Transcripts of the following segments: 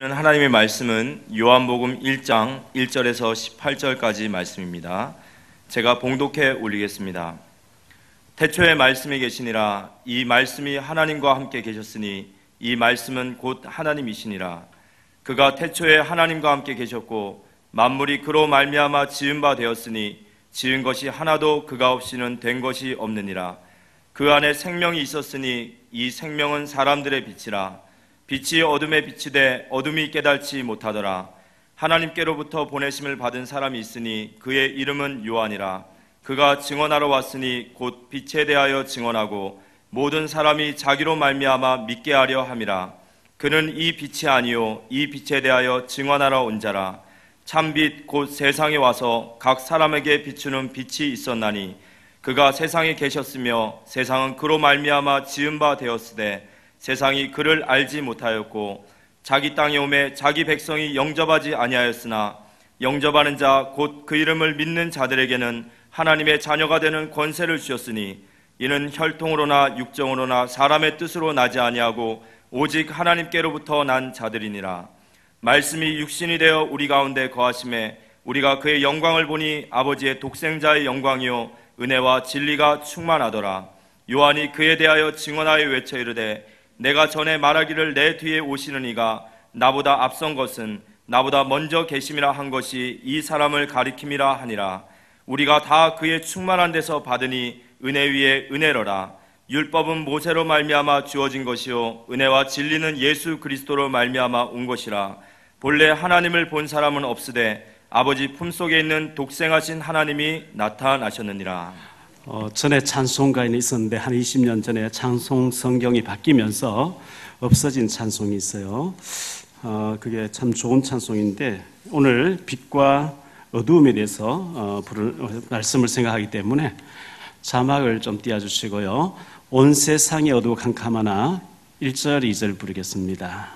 하나님의 말씀은 요한복음 1장 1절에서 18절까지 말씀입니다. 제가 봉독해 올리겠습니다. 태초에 말씀이 계시니라. 이 말씀이 하나님과 함께 계셨으니 이 말씀은 곧 하나님이시니라. 그가 태초에 하나님과 함께 계셨고 만물이 그로 말미암아 지은 바 되었으니 지은 것이 하나도 그가 없이는 된 것이 없느니라. 그 안에 생명이 있었으니 이 생명은 사람들의 빛이라. 빛이 어둠에 비치되 어둠이 깨달지 못하더라. 하나님께로부터 보내심을 받은 사람이 있으니 그의 이름은 요한이라. 그가 증언하러 왔으니 곧 빛에 대하여 증언하고 모든 사람이 자기로 말미암아 믿게 하려 함이라. 그는 이 빛이 아니요 이 빛에 대하여 증언하러 온 자라. 참빛 곧 세상에 와서 각 사람에게 비추는 빛이 있었나니 그가 세상에 계셨으며 세상은 그로 말미암아 지은 바 되었으되 세상이 그를 알지 못하였고 자기 땅에 오매 자기 백성이 영접하지 아니하였으나 영접하는 자 곧 그 이름을 믿는 자들에게는 하나님의 자녀가 되는 권세를 주셨으니 이는 혈통으로나 육정으로나 사람의 뜻으로 나지 아니하고 오직 하나님께로부터 난 자들이니라. 말씀이 육신이 되어 우리 가운데 거하심에 우리가 그의 영광을 보니 아버지의 독생자의 영광이요 은혜와 진리가 충만하더라. 요한이 그에 대하여 증언하여 외쳐 이르되 내가 전에 말하기를 내 뒤에 오시는 이가 나보다 앞선 것은 나보다 먼저 계심이라 한 것이 이 사람을 가리킴이라 하니라. 우리가 다 그의 충만한 데서 받으니 은혜 위에 은혜로라. 율법은 모세로 말미암아 주어진 것이요 은혜와 진리는 예수 그리스도로 말미암아 온 것이라. 본래 하나님을 본 사람은 없으되 아버지 품속에 있는 독생하신 하나님이 나타나셨느니라. 전에 찬송가에 있었는데 한 20년 전에 찬송 성경이 바뀌면서 없어진 찬송이 있어요. 그게 참 좋은 찬송인데 오늘 빛과 어두움에 대해서 말씀을 생각하기 때문에 자막을 좀 띄워주시고요. 온 세상이 어두컴컴하나 1절 2절 부르겠습니다.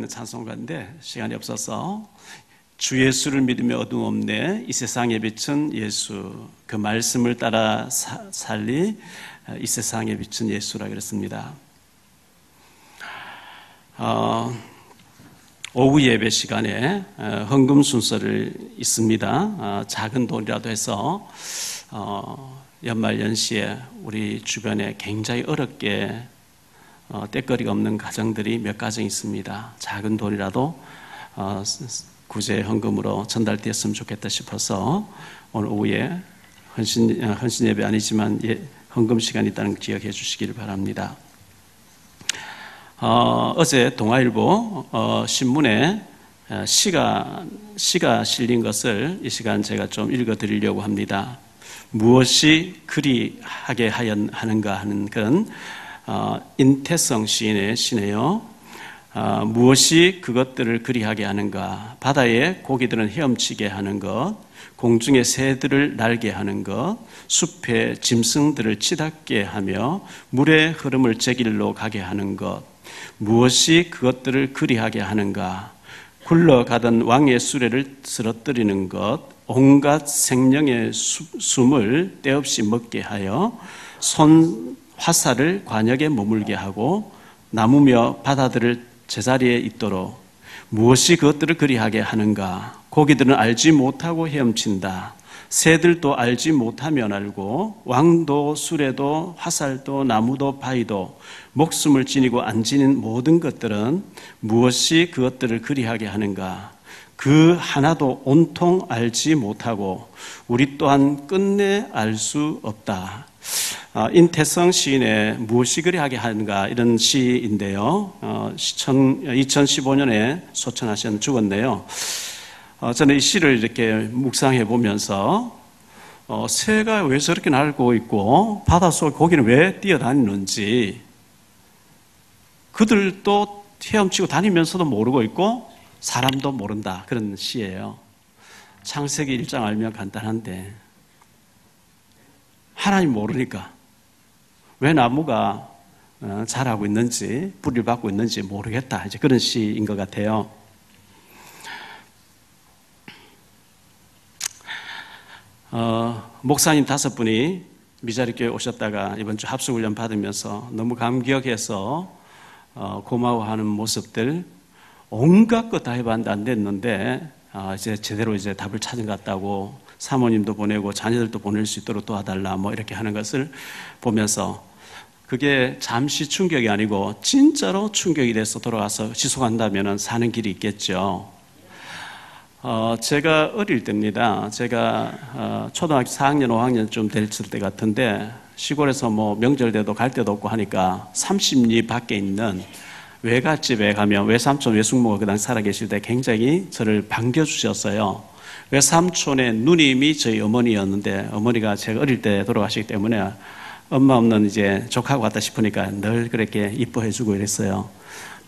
찬송가인데 시간이 없어서 주 예수를 믿으며 어둠 없네 이 세상에 비춘 예수 그 말씀을 따라 살리 이 세상에 비춘 예수라 그랬습니다. 오후 예배 시간에 헌금 순서를 있습니다. 작은 돈이라도 해서 연말연시에 우리 주변에 굉장히 어렵게 떼거리가 없는 가정들이 몇 가정 있습니다. 작은 돈이라도 구제 헌금으로 전달되었으면 좋겠다 싶어서 오늘 오후에 헌신 예배 아니지만 헌금 시간이 있다는 걸 기억해 주시기를 바랍니다. 어제 동아일보 신문에 시가 실린 것을 이 시간 제가 좀 읽어드리려고 합니다. 무엇이 그리하게 하는가 하는 그런 인태성 시인의 시네요. 무엇이 그것들을 그리하게 하는가? 바다의 고기들은 헤엄치게 하는 것, 공중의 새들을 날게 하는 것, 숲의 짐승들을 치닫게 하며 물의 흐름을 제 길로 가게 하는 것, 무엇이 그것들을 그리하게 하는가? 굴러가던 왕의 수레를 쓰러뜨리는 것, 온갖 생명의 숨을 때없이 먹게 하여 손 화살을 관역에 머물게 하고 나무며 바다들을 제자리에 있도록 무엇이 그것들을 그리하게 하는가? 고기들은 알지 못하고 헤엄친다. 새들도 알지 못하면 알고 왕도 수레도 화살도 나무도 바위도 목숨을 지니고 안 지닌 모든 것들은 무엇이 그것들을 그리하게 하는가? 그 하나도 온통 알지 못하고 우리 또한 끝내 알 수 없다. 인태성 시인의 무엇이 그리하게 하는가 이런 시인데요. 2015년에 소천하신 죽었네요. 저는 이 시를 이렇게 묵상해 보면서 새가 왜 저렇게 날고 있고 바닷속 고기는 왜 뛰어다니는지 그들도 헤엄치고 다니면서도 모르고 있고 사람도 모른다. 그런 시예요. 창세기 1장 알면 간단한데 하나님 모르니까 왜 나무가 자라고 있는지 뿌리를 받고 있는지 모르겠다. 이제 그런 시인 것 같아요. 목사님 5분이 미자리교회 오셨다가 이번 주 합숙훈련 받으면서 너무 감격해서 고마워하는 모습들 온갖 것 다 해봤는데 안 됐는데 이제 제대로 이제 답을 찾은 것 같다고 사모님도 보내고 자녀들도 보낼 수 있도록 도와달라 뭐 이렇게 하는 것을 보면서 그게 잠시 충격이 아니고 진짜로 충격이 돼서 돌아와서 지속한다면 사는 길이 있겠죠. 제가 어릴 때입니다. 제가 초등학교 4학년, 5학년쯤 됐을 때 같은데 시골에서 뭐 명절 때도 갈 데도 없고 하니까 30리 밖에 있는 외갓집에 가면 외삼촌, 외숙모가 그 당시 살아계실 때 굉장히 저를 반겨주셨어요. 외삼촌의 누님이 저희 어머니였는데 어머니가 제가 어릴 때 돌아가시기 때문에 엄마 없는 이제 조카가 왔다 싶으니까 늘 그렇게 이뻐해주고 이랬어요.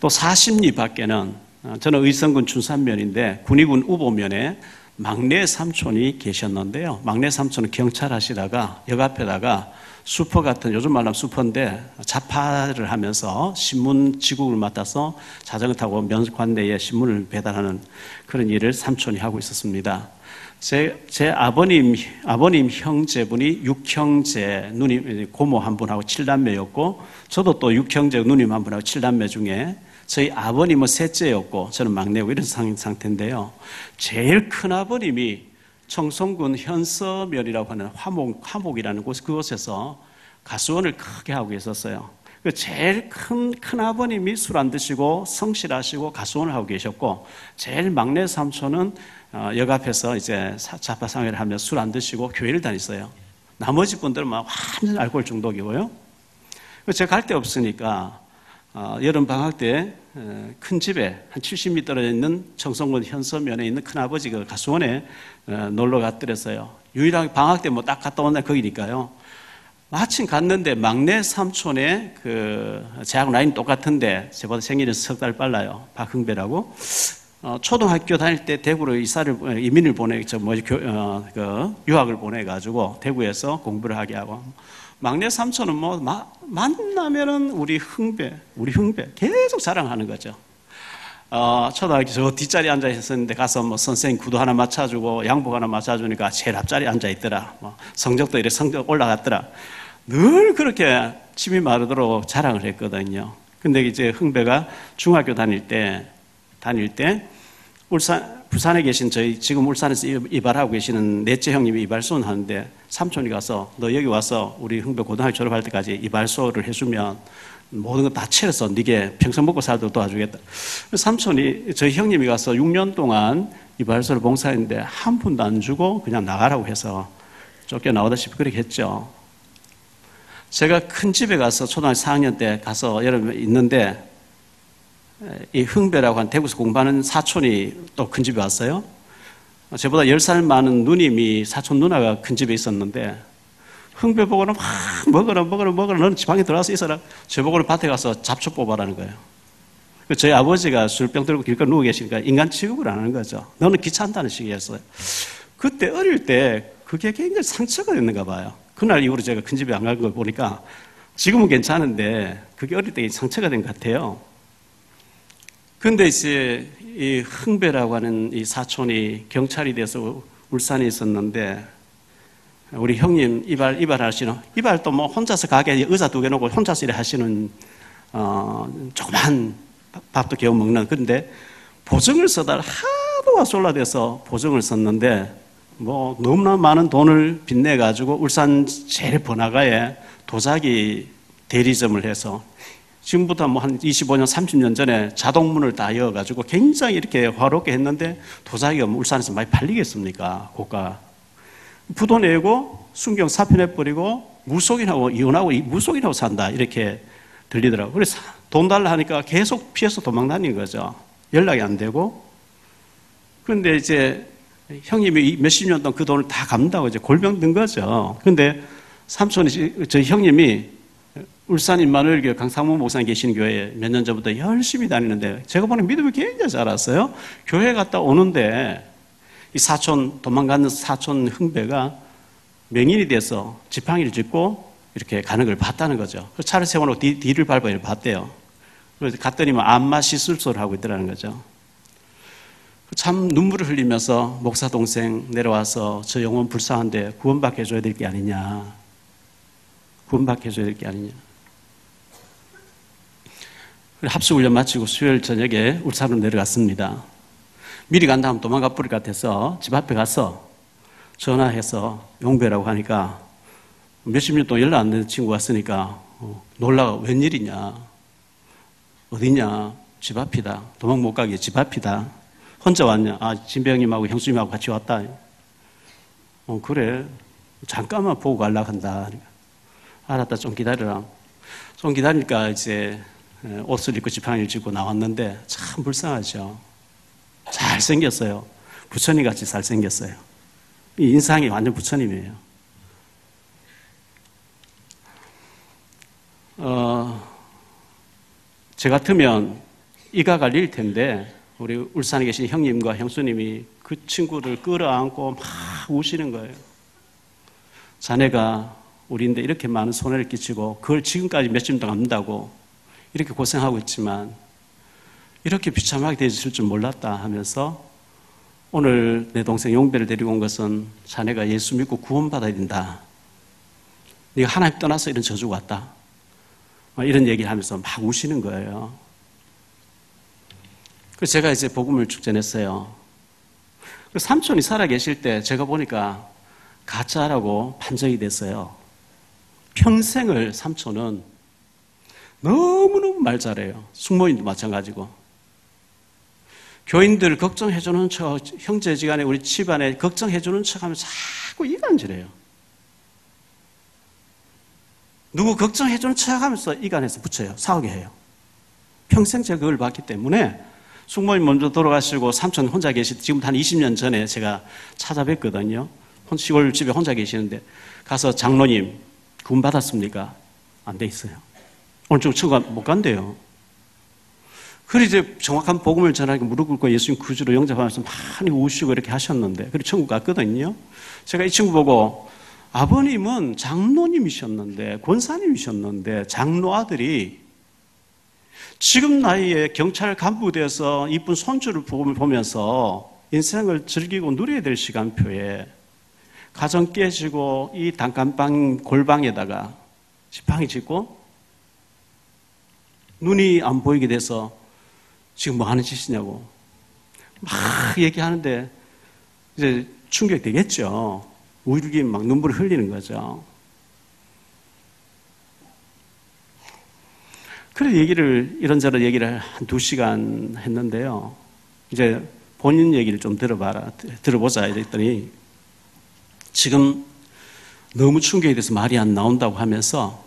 또 40리 밖에는 저는 의성군 춘산면인데 군위군 우보면에 막내 삼촌이 계셨는데요. 막내 삼촌은 경찰 하시다가 역 앞에다가 슈퍼 같은 요즘 말하면 슈퍼인데 자파를 하면서 신문 지국을 맡아서 자전거 타고 면관내에 신문을 배달하는 그런 일을 삼촌이 하고 있었습니다. 제 아버님 형제분이 6형제 누님 고모 한 분하고 7남매였고 저도 또 6형제 누님 한 분하고 7남매 중에 저희 아버님은 셋째였고 저는 막내고 이런 상태인데요. 제일 큰 아버님이 청송군 현서면이라고 하는 화목이라는 그곳에서 가수원을 크게 하고 계셨어요. 제일 큰 아버님이 술 안 드시고 성실하시고 가수원을 하고 계셨고 제일 막내 삼촌은 역 앞에서 이제 자파상회를 하며 술 안 드시고 교회를 다녔어요. 나머지 분들은 막 완전 알코올 중독이고요. 제가 갈 데 없으니까 여름 방학 때 큰 집에 한 70m 떨어져 있는 청송군 현서면에 있는 큰아버지 그 가수원에 놀러 갔더랬어요. 유일하게 방학 때 뭐 딱 갔다 온 날 거기니까요. 마침 갔는데 막내 삼촌의 그 제하고 나이는 똑같은데 저보다 생일은 석 달 빨라요. 박흥배라고. 초등학교 다닐 때 대구로 이민을 유학을 보내가지고 대구에서 공부를 하게 하고 막내 삼촌은 뭐 만나면은 우리 흥배 계속 자랑하는 거죠. 초등학교 저 뒷자리에 앉아 있었는데 가서 뭐 선생님 구두 하나 맞춰주고 양복 하나 맞춰주니까 제일 앞자리에 앉아 있더라. 뭐 성적도 이렇게 성적 올라갔더라. 늘 그렇게 침이 마르도록 자랑을 했거든요. 근데 이제 흥배가 중학교 다닐 때 부산에 계신 지금 울산에서 이발하고 계시는 넷째 형님이 이발소원 하는데 삼촌이 가서 너 여기 와서 우리 흥배 고등학교 졸업할 때까지 이발소를 해주면 모든 거 다 채워서 네게 평생 먹고 살도록 도와주겠다. 삼촌이 저희 형님이 가서 6년 동안 이발소를 봉사했는데 한 푼도 안 주고 그냥 나가라고 해서 쫓겨나오다시피 그렇게 했죠. 제가 큰 집에 가서 초등학교 4학년 때 가서 여러 있는데 이 흥배라고 한 대구에서 공부하는 사촌이 또 큰 집에 왔어요. 저보다 10살 많은 누님이 사촌 누나가 큰 집에 있었는데 흥배 보고는 막 먹어라 너는 지방에 들어가서 있어라. 저보고는 밭에 가서 잡초 뽑아라는 거예요. 저희 아버지가 술병 들고 길거리 누워 계시니까 인간 취급을 안 하는 거죠. 너는 귀찮다는 식이었어요. 그때 어릴 때 그게 굉장히 상처가 됐는가 봐요. 그날 이후로 제가 큰 집에 안 간 걸 보니까 지금은 괜찮은데 그게 어릴 때 상처가 된 것 같아요. 근데 이제 이 흥배라고 하는 이 사촌이 경찰이 돼서 울산에 있었는데 우리 형님 이발도 뭐 혼자서 가게 의자 2개 놓고 혼자서 일해 하시는 조그만 밥도 겨우 먹는. 근데 보증을 써달라 하도 와솔라돼서 보증을 썼는데 뭐 너무나 많은 돈을 빚내 가지고 울산 제일 번화가에 도자기 대리점을 해서 지금부터 뭐 한 25년 30년 전에 자동문을 다 이어가지고 굉장히 이렇게 화롭게 했는데 도자기가 뭐 울산에서 많이 팔리겠습니까? 고가 부도 내고 순경 사표내버리고 무속인하고 이혼하고 무속인하고 산다 이렇게 들리더라고요. 그래서 돈 달라 하니까 계속 피해서 도망 다닌 거죠. 연락이 안 되고. 그런데 이제 형님이 몇십 년 동안 그 돈을 다 갚는다고 이제 골병 든 거죠. 근데 삼촌이, 저희 형님이 울산 임마누엘교회 강상무 목사님 계시는 교회에 몇 년 전부터 열심히 다니는데 제가 보는 믿음이 굉장히 자랐어요. 교회 갔다 오는데 이 사촌, 도망가는 사촌 흥배가 명인이 돼서 지팡이를 짚고 이렇게 가는 걸 봤다는 거죠. 차를 세워놓고 뒤를 밟아 봤대요. 그래서 갔더니만 안마 시술소를 하고 있더라는 거죠. 참 눈물을 흘리면서 목사 동생 내려와서 저 영혼 불쌍한데 구원받게 해줘야 될 게 아니냐. 구원받게 해줘야 될 게 아니냐. 합숙훈련 마치고 수요일 저녁에 울산으로 내려갔습니다. 미리 간 다음 도망가 버릴 것 같아서 집 앞에 가서 전화해서 용배라고 하니까 몇십 년 동안 연락 안 되는 친구가 왔으니까 놀라가 웬일이냐. 어디냐. 집 앞이다. 도망 못 가게 집 앞이다. 혼자 왔냐? 아, 진배형님하고 형수님하고 같이 왔다. 그래. 잠깐만 보고 가려고 한다. 알았다. 좀 기다려라. 좀 기다리니까 이제 옷을 입고 지팡이를 짚고 나왔는데 참 불쌍하죠. 잘생겼어요. 부처님 같이 잘생겼어요. 이 인상이 완전 부처님이에요. 저 같으면 이가 갈릴 텐데 우리 울산에 계신 형님과 형수님이 그 친구를 끌어안고 막 우시는 거예요. 자네가 우리인데 이렇게 많은 손해를 끼치고 그걸 지금까지 며칠 동안 안다고 이렇게 고생하고 있지만 이렇게 비참하게 되실 줄 몰랐다 하면서 오늘 내 동생 용배를 데리고 온 것은 자네가 예수 믿고 구원받아야 된다. 네가 하나님 떠나서 이런 저주가 왔다. 이런 얘기를 하면서 막 우시는 거예요. 그래서 제가 이제 복음을 쭉 전했어요. 삼촌이 살아계실 때 제가 보니까 가짜라고 판정이 됐어요. 평생을 삼촌은 너무너무 말 잘해요. 숙모인도 마찬가지고. 교인들 걱정해주는 척, 형제지간에 우리 집안에 걱정해주는 척 하면서 자꾸 이간질해요. 누구 걱정해주는 척 하면서 이간해서 붙여요. 싸우게 해요. 평생 제가 그걸 봤기 때문에 숙모님 먼저 돌아가시고 삼촌 혼자 지금 한 20년 전에 제가 찾아뵀거든요. 시골 집에 혼자 계시는데 가서 장로님 구원 받았습니까? 안 돼 있어요. 오늘 좀 친구가 못 간대요. 그래 이제 정확한 복음을 전하니까 무릎 꿇고 예수님 구주로 영접하면서 많이 우시고 이렇게 하셨는데 그래 천국 갔거든요. 제가 이 친구 보고 아버님은 장로님이셨는데 권사님이셨는데 장로 아들이 지금 나이에 경찰 간부 돼서 이쁜 손주를 보면서 인생을 즐기고 누려야 될 시간표에 가정 깨지고 이 단칸방 골방에다가 지팡이 짚고 눈이 안 보이게 돼서 지금 뭐 하는 짓이냐고 막 얘기하는데 이제 충격되겠죠. 울기 막 눈물을 흘리는 거죠. 그래 이런저런 얘기를 한 2시간 했는데요. 이제 본인 얘기를 좀 들어보자 이랬더니 지금 너무 충격이 돼서 말이 안 나온다고 하면서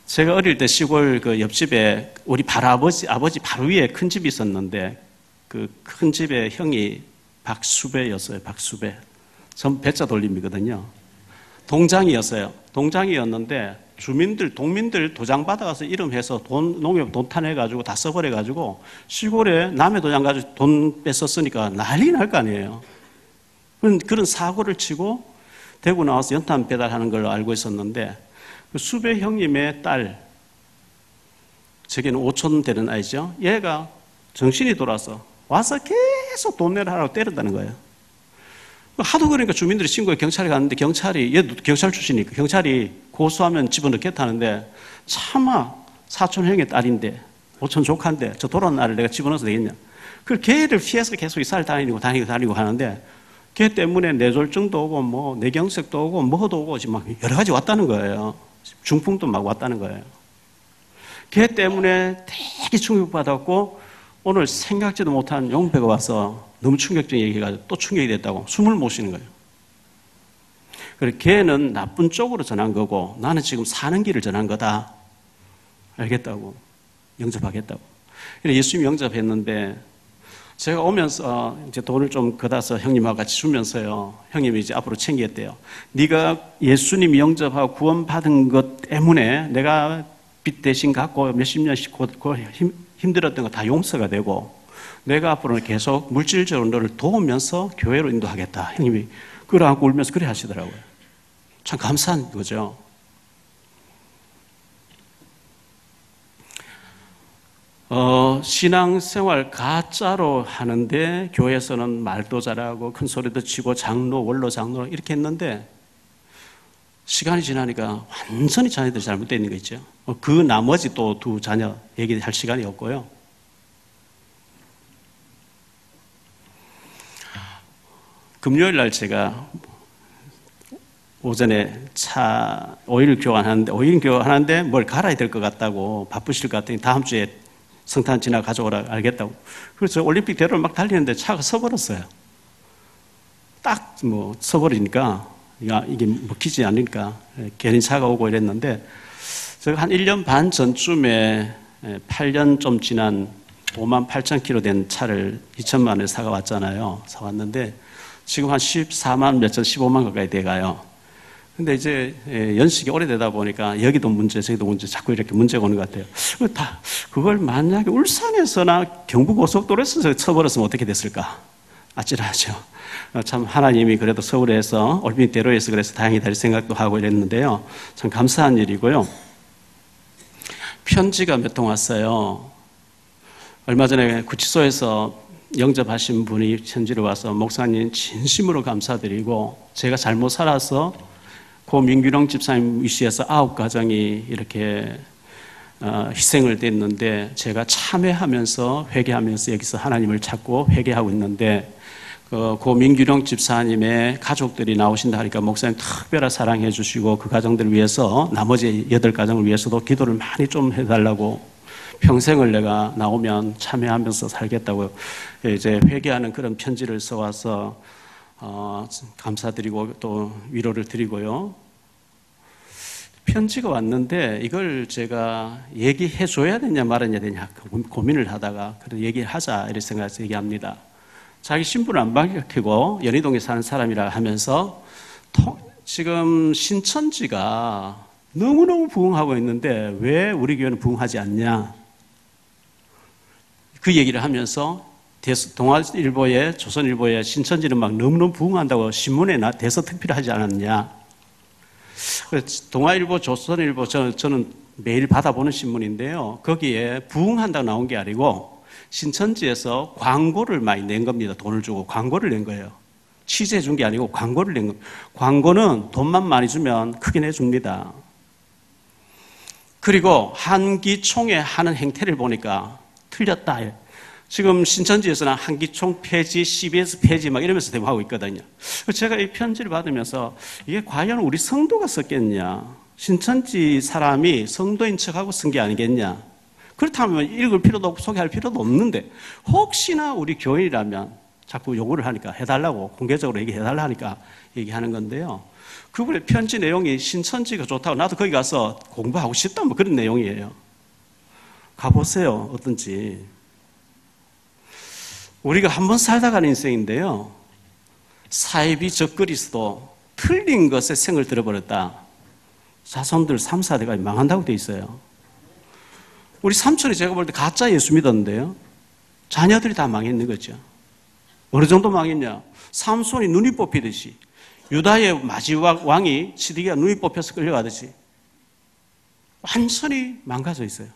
제가 어릴 때 시골 그 옆집에 우리 아버지 바로 위에 큰 집이 있었는데 그 큰 집에 형이 박수배였어요. 박수배. 전 배자 돌림이거든요. 동장이었어요. 동장이었는데 동민들 도장 받아가서 이름해서 농협 돈 타내가지고 다 써버려가지고 시골에 남의 도장 가지고 돈 뺏었으니까 난리 날 거 아니에요. 그런 사고를 치고 대구 나와서 연탄 배달하는 걸로 알고 있었는데 그 수배 형님의 딸, 저기는 5촌 되는 아이죠. 얘가 정신이 돌아서 와서 계속 돈 내라고 때렸다는 거예요. 하도 그러니까 주민들이 신고해 경찰에 갔는데 얘도 경찰 출신이니까 경찰이 고소하면 집어넣겠다는데 차마 사촌 형의 딸인데 5촌 조카인데 저 돌아온 날을 내가 집어넣어서 되겠냐. 그 걔를 피해서 계속 이사를 다니고 하는데 걔 때문에 뇌졸중도 오고 뭐 뇌경색도 오고 뭐도 오고 지금 막 여러 가지 왔다는 거예요. 중풍도 막 왔다는 거예요. 걔 때문에 되게 충격받았고 오늘 생각지도 못한 용배가 와서 너무 충격적인 얘기가 또 충격이 됐다고 숨을 못 쉬는 거예요. 그래서 걔는 나쁜 쪽으로 전한 거고 나는 지금 사는 길을 전한 거다. 알겠다고. 영접하겠다고. 그래서 예수님 영접했는데 제가 오면서 이제 돈을 좀 걷어서 형님하고 같이 주면서요. 형님이 이제 앞으로 챙겼대요. 네가 예수님 영접하고 구원받은 것 때문에 내가 빚 대신 갖고 몇십 년씩 힘들었던 거 다 용서가 되고 내가 앞으로는 계속 물질적으로 너를 도우면서 교회로 인도하겠다. 형님이 그러고 울면서 그래 하시더라고요. 참 감사한 거죠. 신앙생활 가짜로 하는데 교회에서는 말도 잘하고 큰 소리도 치고 장로, 원로 장로 이렇게 했는데 시간이 지나니까 완전히 자녀들이 잘못되어 있는 거 있죠. 그 나머지 또 두 자녀 얘기할 시간이 없고요. 금요일 날 제가 오전에 오일 교환하는데 뭘 갈아야 될 것 같다고 바쁘실 것 같더니 다음 주에 성탄 지나 가져오라 알겠다고. 그래서 올림픽 대로를 막 달리는데 차가 서버렸어요. 딱 뭐 서버리니까 이게 먹히지 않으니까 괜히 차가 오고 이랬는데 제가 한 1년 반 전쯤에 8년 좀 지난 58,000km 된 차를 2천만 원에 사왔잖아요. 사왔는데 지금 한 14만 몇천 15만 가까이 돼가요. 근데 이제 연식이 오래되다 보니까 여기도 문제 저기도 문제 자꾸 이렇게 문제가 오는 것 같아요. 그걸 만약에 울산에서나 경부고속도로에서 쳐버렸으면 어떻게 됐을까? 아찔하죠. 참 하나님이 그래도 서울에서 올림픽대로에서 그래서 다행이다 할 생각도 하고 이랬는데요. 참 감사한 일이고요. 편지가 몇 통 왔어요. 얼마 전에 구치소에서 영접하신 분이 편지를 와서 목사님 진심으로 감사드리고 제가 잘못 살아서 고 민규령 집사님 위시에서 9가정이 이렇게 희생을 됐는데 제가 참회하면서 회개하면서 여기서 하나님을 찾고 회개하고 있는데 고 민규령 집사님의 가족들이 나오신다 하니까 목사님 특별히 사랑해 주시고 그 가정들을 위해서 나머지 8가정을 위해서도 기도를 많이 좀 해달라고 평생을 내가 나오면 참회하면서 살겠다고 이제 회개하는 그런 편지를 써와서 감사드리고 또 위로를 드리고요. 편지가 왔는데 이걸 제가 얘기해 줘야 되냐 말아야 되냐 고민을 하다가 그래 얘기하자 이렇게 생각해서 얘기합니다. 자기 신분을 안 밝히고 연희동에 사는 사람이라 하면서 지금 신천지가 너무너무 부흥하고 있는데 왜 우리 교회는 부흥하지 않냐 그 얘기를 하면서 동아일보에 조선일보에 신천지는 막 너무너무 부흥한다고 신문에 대서특필을 하지 않았냐. 동아일보 조선일보 저는 매일 받아보는 신문인데요. 거기에 부흥한다고 나온 게 아니고 신천지에서 광고를 많이 낸 겁니다. 돈을 주고 광고를 낸 거예요. 취재해 준 게 아니고 광고를 낸 거예요. 광고는 돈만 많이 주면 크게 내줍니다. 그리고 한기총에 하는 행태를 보니까 틀렸다. 지금 신천지에서는 한기총 폐지, CBS 폐지 막 이러면서 대모하고 있거든요. 제가 이 편지를 받으면서 이게 과연 우리 성도가 썼겠냐. 신천지 사람이 성도인 척하고 쓴 게 아니겠냐. 그렇다면 읽을 필요도 없고 소개할 필요도 없는데 혹시나 우리 교인이라면 자꾸 요구를 하니까 해달라고, 공개적으로 얘기해달라 하니까 얘기하는 건데요. 그분의 편지 내용이 신천지가 좋다고 나도 거기 가서 공부하고 싶다 뭐 그런 내용이에요. 가보세요. 어떤지. 우리가 한 번 살다 가는 인생인데요. 사이비 적그리스도 틀린 것에 생을 들어버렸다. 자손들 3, 4대가 망한다고 돼 있어요. 우리 삼촌이 제가 볼 때 가짜 예수 믿었는데요. 자녀들이 다 망했는 거죠. 어느 정도 망했냐? 삼손이 눈이 뽑히듯이 유다의 마지막 왕이 시드기가 눈이 뽑혀서 끌려가듯이 완전히 망가져 있어요.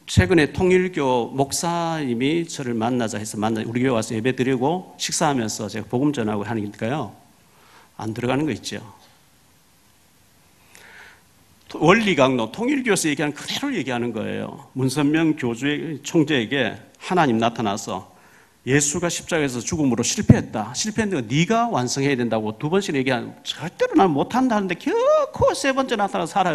최근에 통일교 목사님이 저를 만나자 해서 우리 교회 와서 예배 드리고 식사하면서 제가 복음 전하고 하니까요. 안 들어가는 거 있죠. 원리 강론, 통일교에서 얘기하는 그대로 얘기하는 거예요. 문선명 교주의 총재에게 하나님 나타나서 예수가 십자가에서 죽음으로 실패했는데 네가 완성해야 된다고 두 번씩 얘기하는, 절대로 난 못한다는데 결코 세 번째 나타나서 하라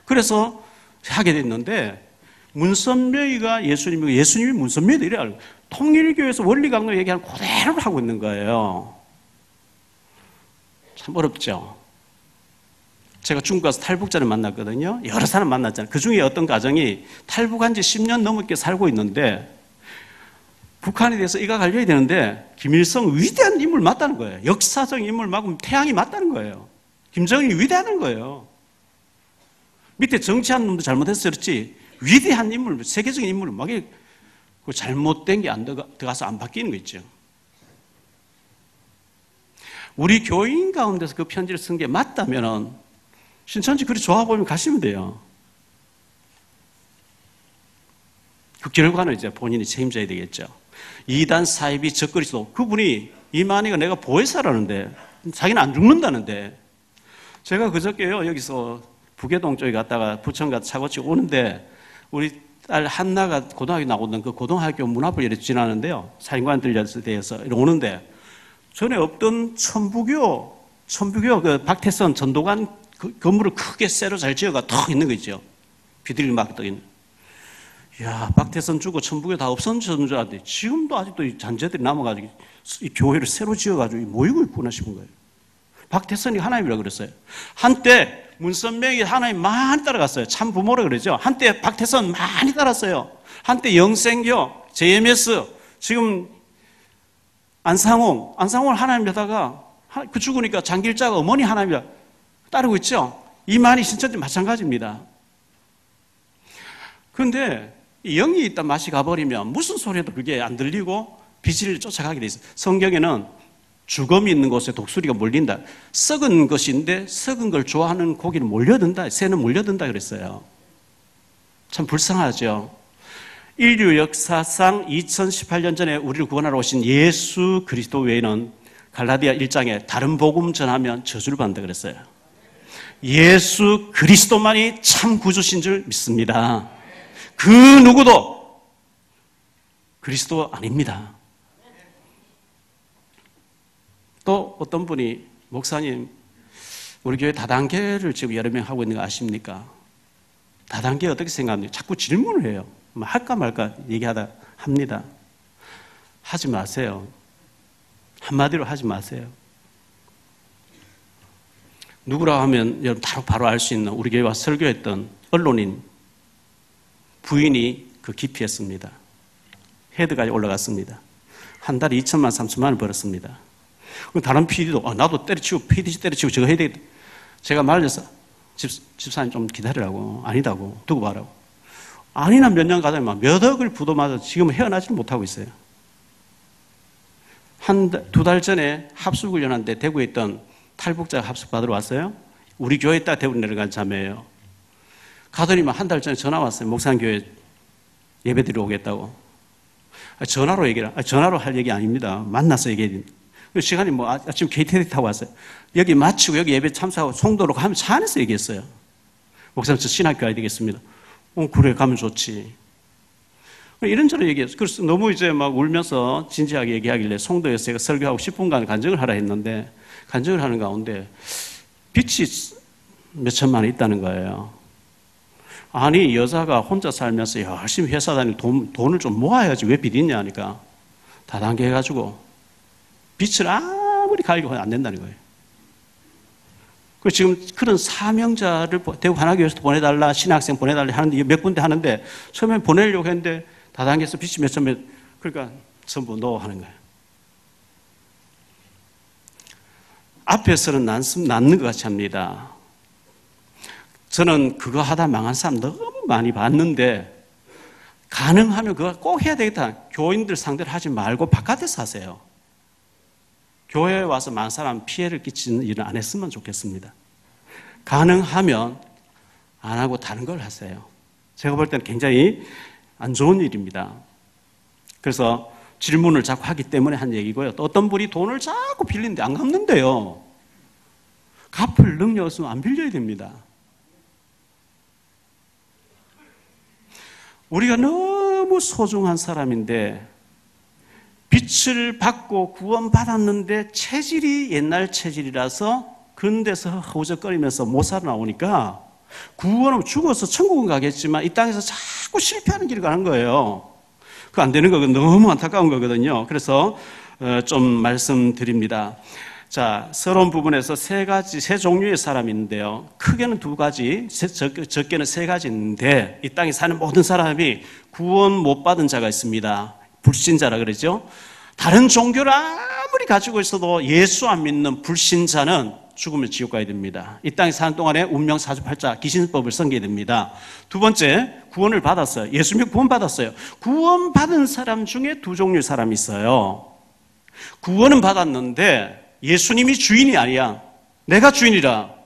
그래서 하게 됐는데, 문선명이가 예수님이고 예수님이 문선명이다 이래요. 통일교에서 원리 강론 얘기하는 그대로 하고 있는 거예요. 참 어렵죠. 제가 중국 가서 탈북자를 만났거든요. 여러 사람 만났잖아요. 그 중에 어떤 가정이 탈북한 지 10년 넘게 살고 있는데 북한에 대해서 이가 갈려야 되는데 김일성 위대한 인물 맞다는 거예요. 역사적 인물 맞고 태양이 맞다는 거예요. 김정은이 위대하다는 거예요. 밑에 정치하는 놈도 잘못해서 그렇지 위대한 인물, 세계적인 인물 막 잘못된 게 안 들어가서 안 바뀌는 거 있죠. 우리 교인 가운데서 그 편지를 쓴 게 맞다면은 신천지 그리 좋아 보이면 가시면 돼요. 그 결과는 이제 본인이 책임져야 되겠죠. 이단 사이비 적그리스도, 그분이 이만희가 내가 보혜사라는데 자기는 안 죽는다는데, 제가 그저께요 여기서 부계동 쪽에 갔다가 부천 가서 차고 치고 오는데 우리 딸 한나가 고등학교 나오던 그 고등학교 문 앞을 이렇게 지나는데요. 사인관 들려서 대해서 이렇게 오는데 전에 없던 천부교 그 박태선 전도관 그 건물을 크게 쇠로 잘 지어가 턱 있는 거 있죠. 비둘기 막 떠 있는. 야, 박태선 주고 천부교 다 없어졌는 줄 알았는데 지금도 아직도 이 잔재들이 남아가지고 이 교회를 새로 지어가지고 모이고 있구나 싶은 거예요. 박태선이 하나님이라고 그랬어요. 한때 문선명이 하나님 많이 따라갔어요. 참 부모라 그러죠. 한때 박태선 많이 따랐어요. 한때 영생교, JMS, 지금 안상홍을 하나님에다가 그 죽으니까 장길자가 어머니 하나님이라 따르고 있죠. 이만희 신천지 마찬가지입니다. 그런데 영이 있다 맛이 가버리면 무슨 소리도 그게 안 들리고 비질을 쫓아가게 돼 있어요. 성경에는 죽음이 있는 곳에 독수리가 몰린다. 썩은 것인데 썩은 걸 좋아하는 고기는 몰려든다. 새는 몰려든다 그랬어요. 참 불쌍하죠. 인류 역사상 2018년 전에 우리를 구원하러 오신 예수 그리스도 외에는 갈라디아 1장에 다른 복음 전하면 저주를 받는다 그랬어요. 예수 그리스도만이 참 구주신 줄 믿습니다. 그 누구도 그리스도 아닙니다. 또 어떤 분이 목사님 우리 교회 다단계를 지금 여러 명 하고 있는 거 아십니까? 다단계 어떻게 생각합니까? 자꾸 질문을 해요. 할까 말까 얘기하다 합니다. 하지 마세요. 한마디로 하지 마세요. 누구라 하면 여러분 바로 알 수 있는 우리 교회와 설교했던 언론인 부인이 그 기피했습니다. 헤드까지 올라갔습니다. 한 달에 2천만 3천만 원을 벌었습니다. 다른 PD도 나도 때려치고 PD 때려치고 저거 해야 되겠다. 제가 말려서 집사님 좀 기다리라고. 아니다고. 두고 봐라고. 아니나 몇 년 가다가 몇 억을 부도맞아 지금 헤어나지를 못하고 있어요. 두 달 전에 합숙을 연한데 대구에 있던 탈북자가 합숙 받으러 왔어요. 우리 교회에 딱 대구 내려간 자매예요. 가더니만 한 달 전에 전화 왔어요. 목사님 교회 예배 드리러 오겠다고. 전화로 얘기를, 전화로 할 얘기 아닙니다. 만나서 얘기해야 됩니다. 시간이 아침 KTX 타고 왔어요. 여기 마치고 여기 예배 참석하고 송도로 가면 차 안에서 얘기했어요. 목사님 저 신학교 가야 되겠습니다. 그래 가면 좋지. 이런저런 얘기했어요. 그래서 너무 이제 막 울면서 진지하게 얘기하길래 송도에서 제가 설교하고 10분간 간증을 하라 했는데 간증을 하는 가운데 빚이 몇 천만 원 있다는 거예요. 아니 여자가 혼자 살면서 열심히 회사 다니고 돈을 좀 모아야지 왜 빚있냐 하니까 다단계 해가지고 빚을 아무리 가려고 하면 안 된다는 거예요. 그 지금 그런 사명자를 대구 하나교회에서 보내달라, 신학생 보내달라 하는데 몇 군데 하는데 처음에 보내려고 했는데 다단계에서 빚이 몇 천몇, 그러니까 전부 노 하는 거예요. 앞에서는 낫는 것 같이 합니다. 저는 그거 하다 망한 사람 너무 많이 봤는데 가능하면 그거 꼭 해야 되겠다. 교인들 상대로 하지 말고 바깥에서 하세요. 교회에 와서 많은 사람 피해를 끼치는 일은 안 했으면 좋겠습니다. 가능하면 안 하고 다른 걸 하세요. 제가 볼 때는 굉장히 안 좋은 일입니다. 그래서 질문을 자꾸 하기 때문에 한 얘기고요. 또 어떤 분이 돈을 자꾸 빌리는데 안 갚는데요. 갚을 능력 없으면 안 빌려야 됩니다. 우리가 너무 소중한 사람인데 빚을 받고 구원받았는데 체질이 옛날 체질이라서 그런 데서 허우적거리면서 못 살아나오니까 구원하면 죽어서 천국은 가겠지만 이 땅에서 자꾸 실패하는 길을 가는 거예요. 그거 안 되는 거거든요. 너무 안타까운 거거든요. 그래서 좀 말씀드립니다. 자, 서론 부분에서 세 종류의 사람이 있는데요. 크게는 두 가지, 적게는 세 가지 있는데 이 땅에 사는 모든 사람이 구원 못 받은 자가 있습니다. 불신자라 그러죠. 다른 종교를 아무리 가지고 있어도 예수 안 믿는 불신자는 죽으면 지옥 가야 됩니다. 이 땅에 사는 동안에 운명 사주팔자 귀신법을 섬겨야 됩니다. 두 번째, 구원을 받았어요. 예수 믿고 구원 받았어요. 구원 받은 사람 중에 두 종류의 사람이 있어요. 구원은 받았는데 예수님이 주인이 아니야. 내가 주인이라.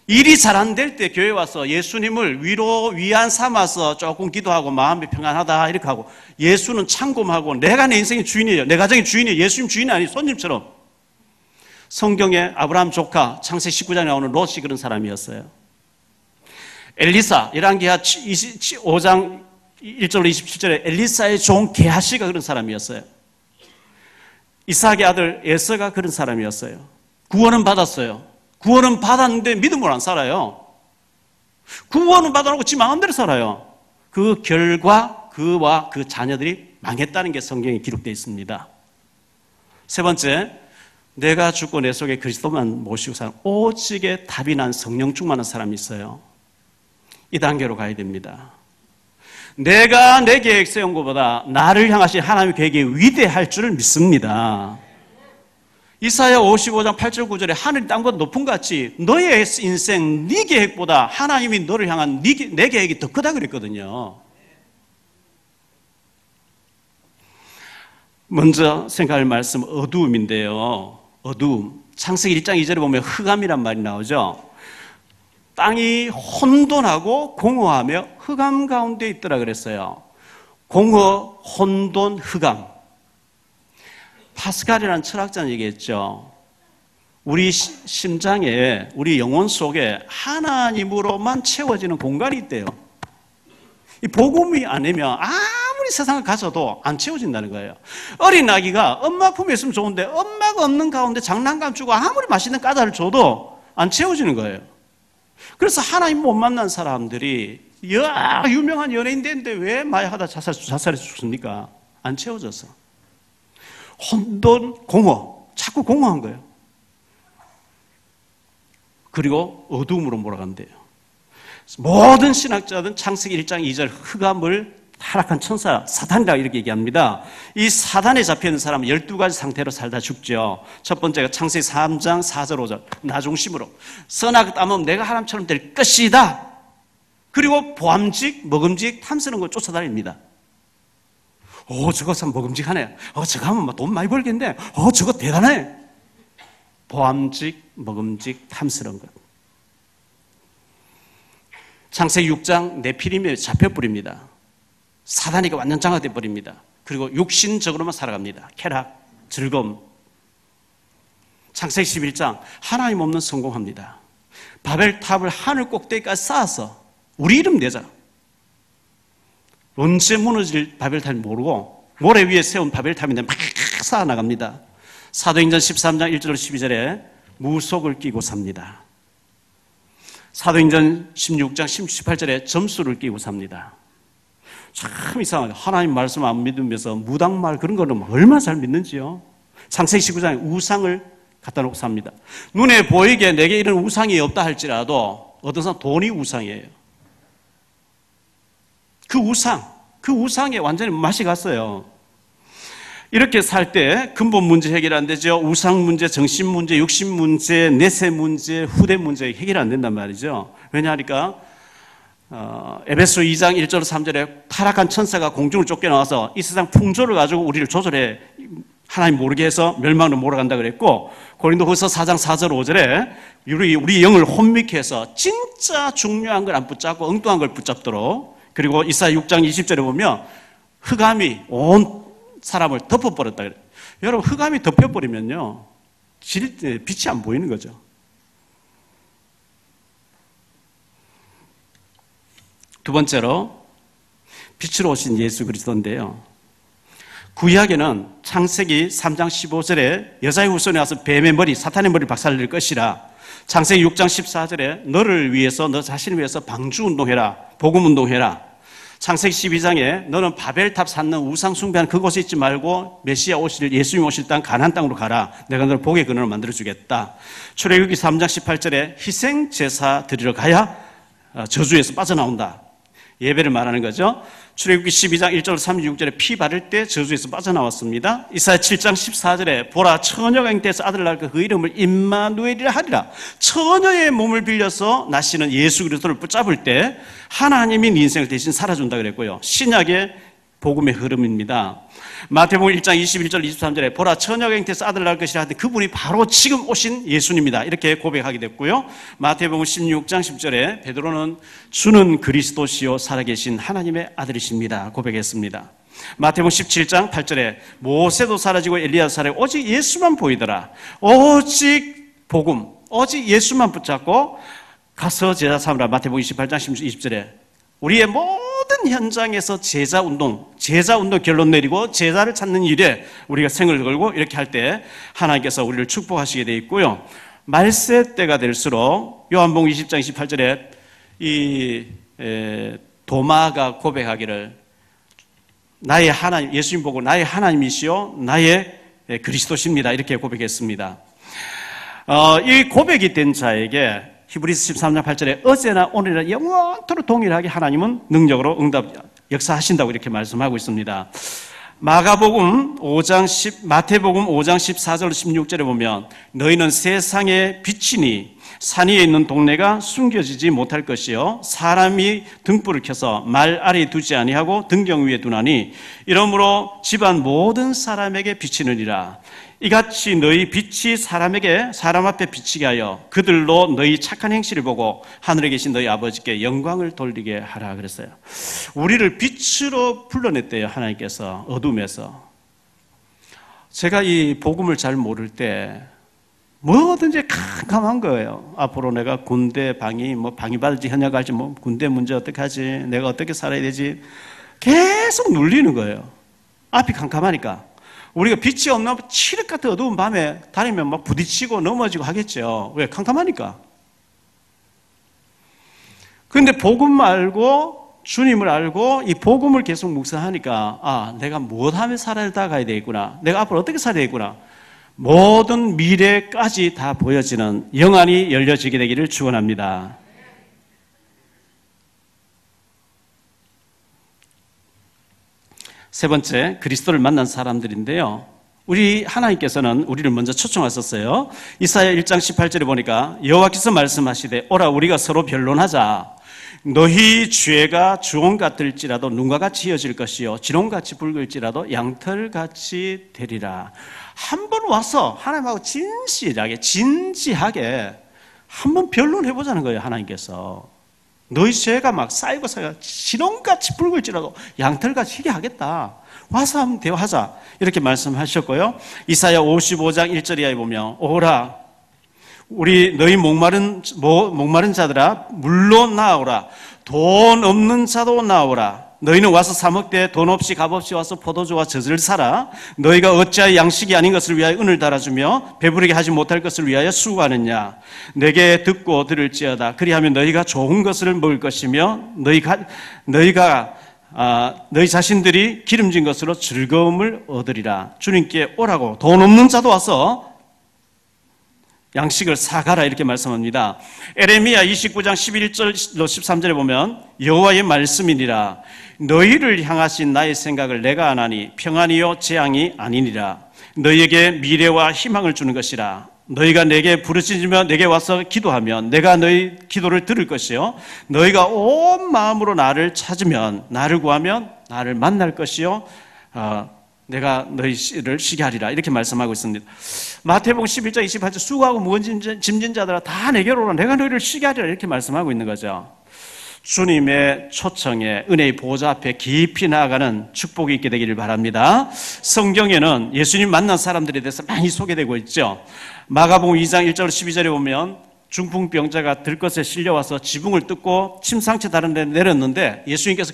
일이 잘 안 될 때 교회 와서 예수님을 위안 삼아서 조금 기도하고 마음이 평안하다 이렇게 하고 예수는 참고하고 내가 내 인생의 주인이에요. 내 가정의 주인이에요. 예수님 주인이 아니 손님처럼. 성경에 아브라함 조카 창세기 19장에 나오는 롯이 그런 사람이었어요. 엘리사 열왕기하 5장 1절로 27절에 엘리사의 종 게하시가 그런 사람이었어요. 이삭의 아들 에서가 그런 사람이었어요. 구원은 받았어요. 구원은 받았는데 믿음으로 안 살아요. 구원은 받아놓고 지 마음대로 살아요. 그 결과 그와 그 자녀들이 망했다는 게 성경에 기록되어 있습니다. 세 번째, 내가 죽고 내 속에 그리스도만 모시고 사는 오직에 답이 난 성령 충만한 사람이 있어요. 이 단계로 가야 됩니다. 내가 내 계획 세운 것보다 나를 향하신 하나님의 계획이 위대할 줄을 믿습니다. 이사야 55장 8절 9절에 하늘이 땅보다 높은 것 같이 너의 인생 네 계획보다 하나님이 너를 향한 내 계획이 더 크다 그랬거든요. 먼저 생각할 말씀 어두움인데요. 어두움. 창세기 1장 2절에 보면 흑암이란 말이 나오죠. 땅이 혼돈하고 공허하며 흑암 가운데 있더라 그랬어요. 공허, 혼돈, 흑암. 파스칼이라는 철학자는 얘기했죠. 우리 심장에, 우리 영혼 속에 하나님으로만 채워지는 공간이 있대요. 이 복음이 아니면 아무리 세상을 가져도 안 채워진다는 거예요. 어린 아기가 엄마 품에 있으면 좋은데 엄마가 없는 가운데 장난감 주고 아무리 맛있는 과자를 줘도 안 채워지는 거예요. 그래서 하나님 못 만난 사람들이 유명한 연예인 됐는데 왜 마약하다 자살해서 죽습니까? 안 채워져서. 혼돈, 공허. 자꾸 공허한 거예요. 그리고 어두움으로 몰아간대요. 모든 신학자들은 창세기 1장 2절 흑암을 타락한 천사 사단이라고 이렇게 얘기합니다. 이 사단에 잡혀있는 사람은 12가지 상태로 살다 죽죠. 첫 번째가 창세기 3장 4절 5절 나 중심으로 선악을 따먹으면 내가 하나님처럼 될 것이다. 그리고 보암직, 먹음직, 탐스러운 걸 쫓아다닙니다. 저거 참 먹음직하네. 저거 하면 돈 많이 벌겠네. 저거 대단해. 보암직, 먹음직, 탐스러운 것. 창세기 6장 네피림에 잡혀버립니다. 사단이가 완전 장악돼 버립니다. 그리고 육신적으로만 살아갑니다. 쾌락, 즐거움. 창세기 11장 하나님 없는 성공합니다. 바벨탑을 하늘 꼭대기까지 쌓아서 우리 이름 내자. 언제 무너질 바벨탑인지 모르고 모래 위에 세운 바벨탑인데 막 쌓아나갑니다. 사도행전 13장 1절 12절에 무속을 끼고 삽니다. 사도행전 16장 18절에 점수를 끼고 삽니다. 참 이상하죠. 하나님 말씀 안 믿으면서 무당말 그런 거는 얼마나 잘 믿는지요. 창세기 19장에 우상을 갖다 놓고 삽니다. 눈에 보이게 내게 이런 우상이 없다 할지라도 어떤 사람 돈이 우상이에요. 그 우상에 완전히 맛이 갔어요. 이렇게 살 때 근본 문제 해결 안 되죠. 우상 문제, 정신 문제, 육신 문제, 내세 문제, 후대 문제 해결 안 된단 말이죠. 왜냐하니까 에베소 2장 1절 3절에 타락한 천사가 공중을 쫓겨나와서 이 세상 풍조를 가지고 우리를 조절해 하나님 모르게 해서 멸망으로 몰아간다 그랬고, 고린도후서 4장 4절 5절에 우리 영을 혼미케 해서 진짜 중요한 걸 안 붙잡고 엉뚱한 걸 붙잡도록, 그리고 이사야 6장 20절에 보면 흑암이 온 사람을 덮어버렸다 그래요. 여러분, 흑암이 덮여버리면요 빛이 안 보이는 거죠. 두 번째로 빛으로 오신 예수 그리스도인데요, 구약에는 창세기 3장 15절에 여자의 후손이 와서 뱀의 머리, 사탄의 머리를 박살낼 것이라, 창세기 6장 14절에 너를 위해서, 너 자신을 위해서 방주운동해라, 복음운동해라, 창세기 12장에 너는 바벨탑 쌓는 우상 숭배하는 그곳에 있지 말고 메시아 오실, 예수님 오실 땅 가나안 땅으로 가라, 내가 너를 복의 근원을 만들어주겠다. 출애굽기 3장 18절에 희생제사 드리러 가야 저주에서 빠져나온다, 예배를 말하는 거죠. 출애굽기 12장 1절 36절에 피 바를 때 저주에서 빠져나왔습니다. 이사야 7장 14절에 보라 처녀가 잉태해서 아들을 낳을 그 이름을 임마누엘이라 하리라. 처녀의 몸을 빌려서 나시는 예수 그리스도를 붙잡을 때 하나님이 네 인생을 대신 살아준다 그랬고요. 신약의 복음의 흐름입니다. 마태복음 1장 21절 23절에 보라 처녀가 잉태해서 아들을 낳을 것이라 하는데 그분이 바로 지금 오신 예수님이다, 이렇게 고백하게 됐고요. 마태복음 16장 10절에 베드로는 주는 그리스도시요 살아계신 하나님의 아들이십니다 고백했습니다. 마태복음 17장 8절에 모세도 사라지고 엘리야도 사라지고 오직 예수만 보이더라. 오직 복음, 오직 예수만 붙잡고 가서 제자 삼으라. 마태복음 28장 20절에 우리의 모든 현장에서 제자운동 결론 내리고 제자를 찾는 일에 우리가 생을 걸고 이렇게 할 때 하나님께서 우리를 축복하시게 되어 있고요. 말세 때가 될수록 요한복음 20장 28절에 도마가 고백하기를 나의 하나님, 예수님 보고 나의 하나님이시요 나의 그리스도십니다, 이렇게 고백했습니다. 이 고백이 된 자에게 히브리서 13장 8절에 어제나 오늘이나 영원토록 동일하게 하나님은 능력으로 역사하신다고 이렇게 말씀하고 있습니다. 마태복음 5장 14절 16절에 보면 너희는 세상의 빛이니 산 위에 있는 동네가 숨겨지지 못할 것이요 사람이 등불을 켜서 말 아래에 두지 아니하고 등경 위에 두나니 이러므로 집안 모든 사람에게 비치느니라. 이같이 너희 빛이 사람 앞에 비치게 하여 그들로 너희 착한 행실을 보고 하늘에 계신 너희 아버지께 영광을 돌리게 하라 그랬어요. 우리를 빛으로 불러냈대요, 하나님께서 어둠에서. 제가 이 복음을 잘 모를 때 뭐든지 캄캄한 거예요. 앞으로 내가 군대 방위 받을지 현역 갈지 군대 문제 어떻게 하지, 내가 어떻게 살아야 되지, 계속 눌리는 거예요. 앞이 캄캄하니까. 우리가 빛이 없는 칠흑 같은 어두운 밤에 다니면 막 부딪히고 넘어지고 하겠죠. 왜? 캄캄하니까. 그런데 복음 알고 주님을 알고 이 복음을 계속 묵상하니까 내가 무엇하며 살아가야 되겠구나, 내가 앞으로 어떻게 살아야 되겠구나, 모든 미래까지 다 보여지는 영안이 열려지게 되기를 축원합니다. 세 번째, 그리스도를 만난 사람들인데요, 우리 하나님께서는 우리를 먼저 초청하셨어요. 이사야 1장 18절에 보니까 여호와께서 말씀하시되 오라 우리가 서로 변론하자. 너희 죄가 주홍 같을지라도 눈과 같이 이어질 것이요 진홍같이 붉을지라도 양털같이 되리라. 한번 와서 하나님하고 진지하게 한번 변론해보자는 거예요. 하나님께서 너희 죄가 막 쌓이고 진홍같이 붉을지라도 양털같이 희게 하겠다, 와서 한번 대화하자, 이렇게 말씀하셨고요. 이사야 55장 1절 이하에 보면 오라 우리 너희 목마른 자들아 물로 나오라, 돈 없는 자도 나오라, 너희는 와서 사 먹되 돈 없이 값없이 와서 포도주와 젖을 사라. 너희가 어찌하여 양식이 아닌 것을 위하여 은을 달아주며 배부르게 하지 못할 것을 위하여 수고하느냐. 내게 듣고 들을지어다. 그리하면 너희가 좋은 것을 먹을 것이며 너희 자신들이 기름진 것으로 즐거움을 얻으리라. 주님께 오라고 돈 없는 자도 와서 양식을 사가라 이렇게 말씀합니다. 에레미야 29장 11절 13절에 보면 여호와의 말씀이니라. 너희를 향하신 나의 생각을 내가 아나니 평안이요 재앙이 아니니라. 너희에게 미래와 희망을 주는 것이라. 너희가 내게 부르짖으며 내게 와서 기도하면 내가 너희 기도를 들을 것이요 너희가 온 마음으로 나를 찾으면 나를 구하면 나를 만날 것이요 내가 너희를 쉬게 하리라 이렇게 말씀하고 있습니다. 마태복음 11장 28절 수고하고 무거운 짐진 자들아 다 내게로 오라 내가 너희를 쉬게 하리라 이렇게 말씀하고 있는 거죠. 주님의 초청에 은혜의 보좌 앞에 깊이 나아가는 축복이 있게 되기를 바랍니다. 성경에는 예수님 만난 사람들에 대해서 많이 소개되고 있죠. 마가복음 2장 1절 12절에 보면 중풍병자가 들것에 실려와서 지붕을 뜯고 침상체 다른 데 내렸는데 예수님께서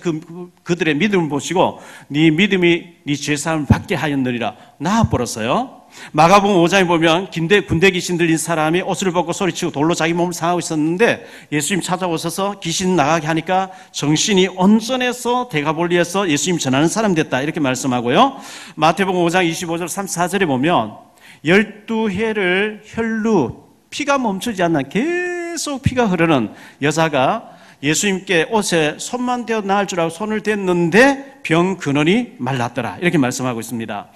그들의 믿음을 보시고 네 믿음이 네 죄사함을 받게 하였느니라 나아버렸어요. 마가복음 5장에 보면 군대 귀신 들린 사람이 옷을 벗고 소리치고 돌로 자기 몸을 상하고 있었는데 예수님 찾아오셔서 귀신 나가게 하니까 정신이 온전해서 데가볼리에서 예수님 전하는 사람 됐다 이렇게 말씀하고요. 마태복음 5장 25절 34절에 보면 12해를 혈루 피가 멈추지 않는 계속 피가 흐르는 여자가 예수님께 옷에 손만 대어 나을 줄 알고 손을 댔는데 병 근원이 말랐더라 이렇게 말씀하고 있습니다.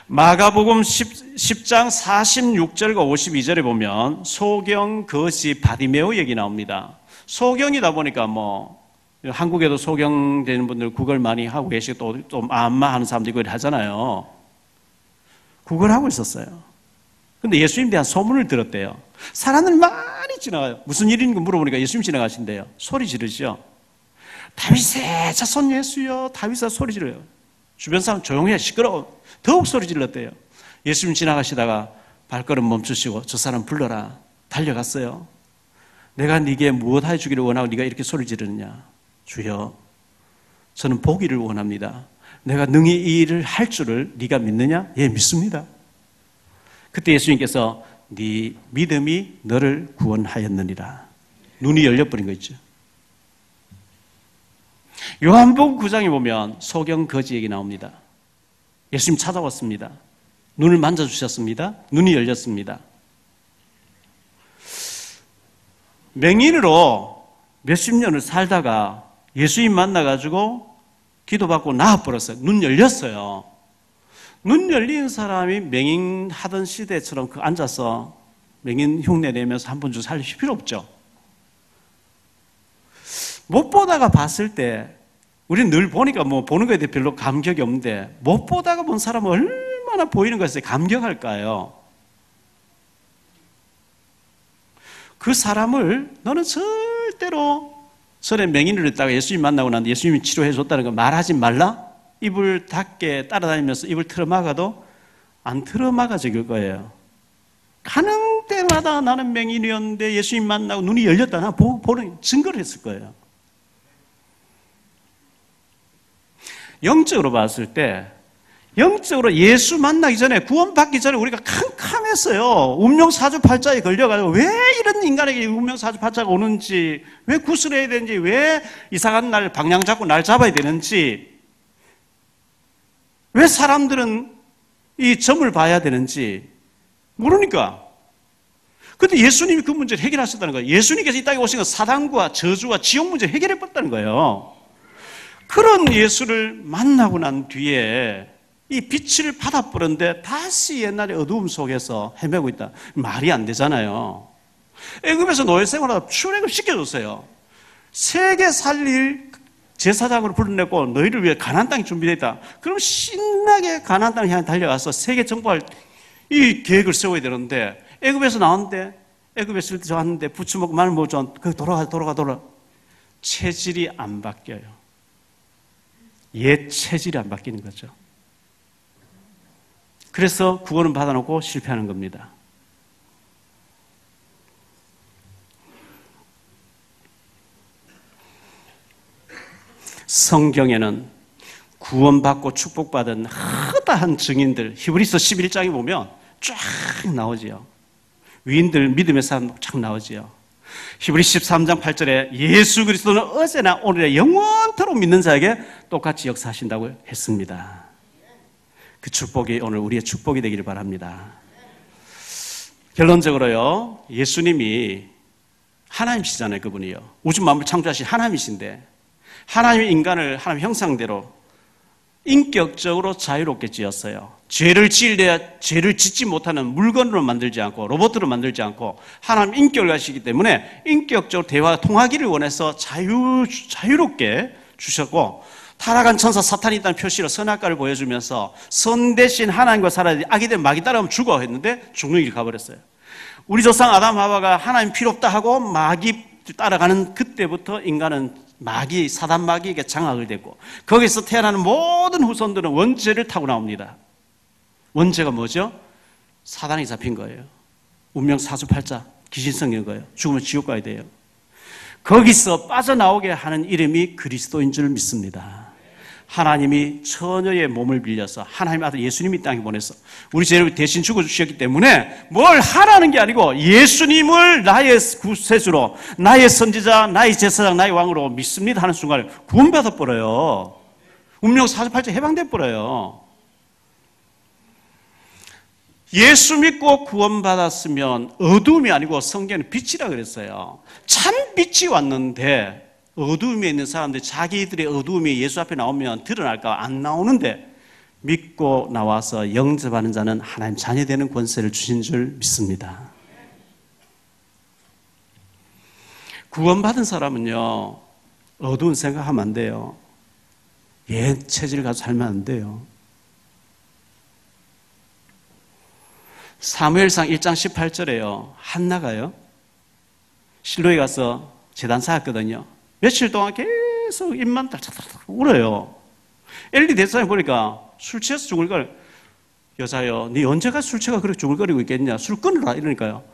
마가복음 10장 46절과 52절에 보면 소경 거지 바디메오 얘기 나옵니다. 소경이다 보니까 한국에도 소경 되는 분들 구걸 많이 하고 계시고 또 안마 하는 사람들이 그걸 하잖아요. 구걸하고 있었어요. 근데 예수님에 대한 소문을 들었대요. 사람들 많이 지나가요. 무슨 일인가 물어보니까 예수님 지나가신대요. 소리 지르시죠. 다윗의 자손 예수여 다윗아 소리 지르요. 주변 사람 조용히 해 시끄러워. 더욱 소리 질렀대요. 예수님 지나가시다가 발걸음 멈추시고 저 사람 불러라. 달려갔어요. 내가 네게 무엇 해주기를 원하고 네가 이렇게 소리 지르느냐. 주여 저는 보기를 원합니다. 내가 능히 이 일을 할 줄을 네가 믿느냐? 예 믿습니다. 그때 예수님께서 네 믿음이 너를 구원하였느니라. 눈이 열려버린 거 있죠. 요한복음 9장에 보면 소경 거지 얘기 나옵니다. 예수님 찾아왔습니다. 눈을 만져주셨습니다. 눈이 열렸습니다. 맹인으로 몇십 년을 살다가 예수님 만나가지고 기도받고 나아버렸어요. 눈 열렸어요. 눈 열린 사람이 맹인 하던 시대처럼 앉아서 맹인 흉내 내면서 한 번 좀 살릴 필요 없죠. 못 보다가 봤을 때 우리는 늘 보니까 보는 거에 대해 별로 감격이 없는데 못 보다가 본 사람은 얼마나 보이는 것에 감격할까요? 그 사람을 너는 절대로 전에 맹인을 했다가 예수님 만나고 났는데 예수님이 치료해 줬다는 거 말하지 말라? 입을 닫게 따라다니면서 입을 틀어막아도 안 틀어막아 적을 거예요. 가는 때마다 나는 맹인이었는데 예수님 만나고 눈이 열렸다. 나 보는 증거를 했을 거예요. 영적으로 봤을 때 영적으로 예수 만나기 전에 구원받기 전에 우리가 캄캄했어요. 운명사주팔자에 걸려가지고 왜 이런 인간에게 운명사주팔자가 오는지 왜 구슬해야 되는지 왜 이상한 날 방향 잡고 날 잡아야 되는지 왜 사람들은 이 점을 봐야 되는지 모르니까. 근데 예수님이 그 문제를 해결하셨다는 거예요. 예수님께서 이 땅에 오신 건 사단과 저주와 지옥 문제를 해결해버렸다는 거예요. 그런 예수를 만나고 난 뒤에 이 빛을 받아버렸는데 다시 옛날의 어두움 속에서 헤매고 있다. 말이 안 되잖아요. 애굽에서 노예 생활하다 출애굽 시켜줬어요. 세계 살릴 제사장으로 불러내고 너희를 위해 가나안 땅이 준비되어 있다. 그럼 신나게 가나안 땅을 향해 달려가서 세계 정복할 이 계획을 세워야 되는데 애굽에서 나왔는데 애굽에 있을 때 좋았는데 부추 먹고 마늘 먹고 돌아가 체질이 안 바뀌어요. 옛 체질이 안 바뀌는 거죠. 그래서 구원은 받아놓고 실패하는 겁니다. 성경에는 구원받고 축복받은 허다한 증인들, 히브리서 11장에 보면 쫙 나오지요. 위인들, 믿음의 사람 쫙 나오지요. 히브리 13장 8절에 예수 그리스도는 어제나 오늘에 영원토록 믿는 자에게 똑같이 역사하신다고 했습니다. 그 축복이 오늘 우리의 축복이 되기를 바랍니다. 결론적으로요, 예수님이 하나님이시잖아요. 그분이요, 우주 만물 창조하신 하나님이신데, 하나님이 인간을 하나님 형상대로 인격적으로 자유롭게 지었어요. 죄를 지을 때 죄를 짓지 못하는 물건으로 만들지 않고 로봇으로 만들지 않고 하나님 인격을 가시기 때문에 인격적으로 대화가 통하기를 원해서 자유롭게 주셨고, 타락한 천사 사탄이 있다는 표시로 선악과를 보여주면서 선 대신 하나님과 살아야 악이 된 마귀 따라가면 죽어 했는데 죽는 길 가버렸어요. 우리 조상 아담 하와가 하나님 필요 없다 하고 마귀 따라가는 그때부터 인간은 사단 마귀에게 장악을 됐고, 거기서 태어나는 모든 후손들은 원죄를 타고 나옵니다. 원죄가 뭐죠? 사단이 잡힌 거예요. 운명 사주팔자, 귀신성인 거예요. 죽으면 지옥 가야 돼요. 거기서 빠져나오게 하는 이름이 그리스도인 줄 믿습니다. 하나님이 처녀의 몸을 빌려서 하나님 아들 예수님이 땅에 보내서 우리 죄를 대신 죽어주셨기 때문에 뭘 하라는 게 아니고 예수님을 나의 구세주로, 나의 선지자, 나의 제사장, 나의 왕으로 믿습니다 하는 순간에 구원받아 버려요. 운명 사주팔자 해방돼 버려요. 예수 믿고 구원받았으면 어두움이 아니고 성경은 빛이라 그랬어요. 참 빛이 왔는데 어두움에 있는 사람들이 자기들의 어두움이 예수 앞에 나오면 드러날까 안 나오는데, 믿고 나와서 영접하는 자는 하나님 자녀 되는 권세를 주신 줄 믿습니다. 구원받은 사람은요, 어두운 생각하면 안 돼요. 옛 체질 가지고 살면 안 돼요. 사무엘상 1장 18절에요, 한나가요, 실로에 가서 제단 쌓았거든요. 며칠 동안 계속 입만 달짝달짝 울어요. 엘리 대사님 보니까 술 취해서 죽을 걸, 여자여, 네 언제가 술 취해가 그렇게 죽을거리고 있겠냐, 술 끊으라 이러니까요.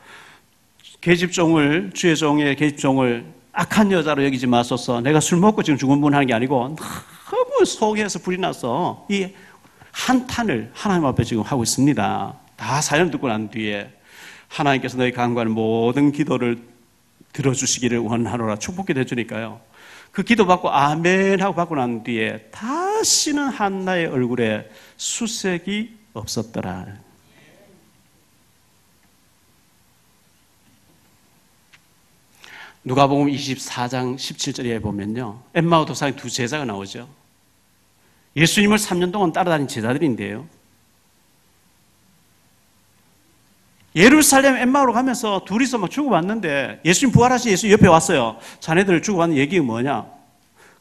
계집종을, 주의 종의 계집종을 악한 여자로 여기지 마소서. 내가 술 먹고 지금 중언부언하는 게 아니고 너무 속에서 불이 나서 이 한탄을 하나님 앞에 지금 하고 있습니다. 다 사연 듣고 난 뒤에 하나님께서 너희 간구하는 모든 기도를 들어주시기를 원하노라 축복기도 해주니까요, 그 기도 받고 아멘 하고 받고 난 뒤에 다시는 한나의 얼굴에 수색이 없었더라. 누가복음 24장 17절에 보면요, 엠마오 도상의 두 제자가 나오죠. 예수님을 3년 동안 따라다닌 제자들인데요, 예루살렘 엠마오로 가면서 둘이서 막 주고받는데, 예수님 부활하신 예수 옆에 왔어요. 자네들 주고받는 얘기가 뭐냐?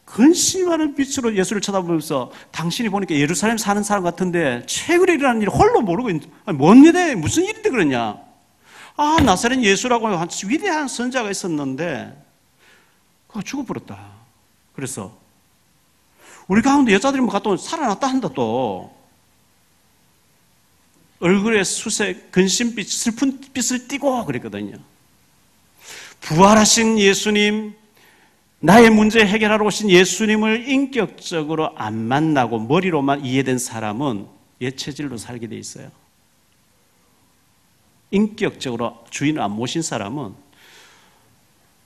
근심하는 빛으로 예수를 쳐다보면서, 당신이 보니까 예루살렘 사는 사람 같은데 최근에 일어나는 일을 홀로 모르고 뭔 일에 무슨 일인데 그러냐? 아, 나사렛 예수라고 한 위대한 선자가 있었는데 그거 죽어버렸다. 그래서 우리 가운데 여자들이 뭐 갔다 살아났다 한다. 또 얼굴에 수색, 근심빛, 슬픈 빛을 띠고 그랬거든요. 부활하신 예수님, 나의 문제 해결하러 오신 예수님을 인격적으로 안 만나고 머리로만 이해된 사람은 옛 체질로 살게 돼 있어요. 인격적으로 주인을 안 모신 사람은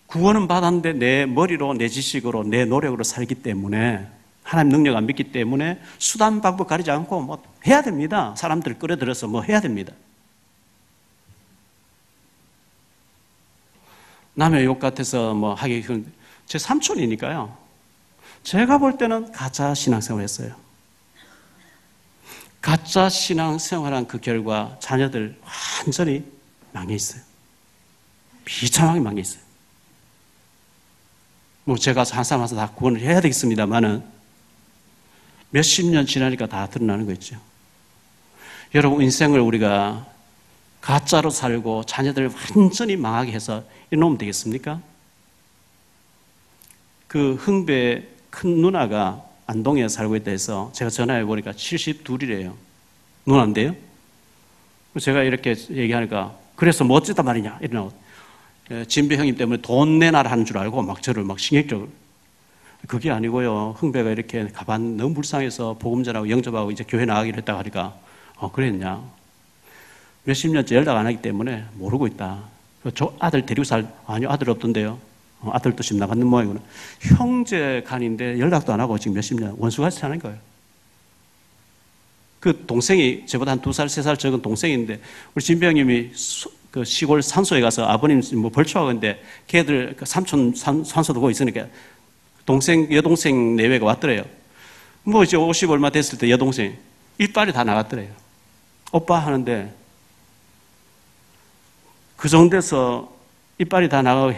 구원은 받았는데 내 머리로, 내 지식으로, 내 노력으로 살기 때문에, 하나님 능력 안 믿기 때문에 수단 방법 가리지 않고 뭐 해야 됩니다. 사람들 끌어들여서 뭐 해야 됩니다. 남의 욕 같아서 뭐 하기, 제 삼촌이니까요. 제가 볼 때는 가짜 신앙생활을 했어요. 가짜 신앙생활한 그 결과 자녀들 완전히 망해 있어요. 비참하게 망해 있어요. 뭐 제가 한 사람 와서 다 구원을 해야 되겠습니다만은 몇십 년 지나니까 다 드러나는 거 있죠. 여러분, 인생을 우리가 가짜로 살고 자녀들을 완전히 망하게 해서 이러면 되겠습니까? 그 흥배의 큰 누나가 안동에 살고 있다 해서 제가 전화해 보니까 72이래요. 누나인데요? 제가 이렇게 얘기하니까, 그래서 뭐 어쩌다 말이냐 이러나, 진배 형님 때문에 돈 내놔라 하는 줄 알고 막 저를 막 신경적으로, 그게 아니고요. 흥배가 이렇게 가반 너무 불쌍해서 복음 전하고 영접하고 이제 교회 나가기로 했다고 하니까 그랬냐? 몇십 년째 연락 안 하기 때문에 모르고 있다. 저 아들 데리고 아니요, 아들 없던데요. 아들도 지금 나갔는 모양이구나. 형제 간인데 연락도 안 하고 지금 몇십 년 원수같이 사는 거예요. 그 동생이 저보다 한 2살, 3살 적은 동생인데 우리 진병님이 그 시골 산소에 가서 아버님 뭐 벌초하는데 걔들 그 삼촌 산소 두고 있으니까 여동생 내외가 왔더래요. 뭐 이제 50 얼마 됐을 때 여동생 이빨이 다 나갔더래요. 오빠 하는데 그 정도에서 이빨이 다 나가고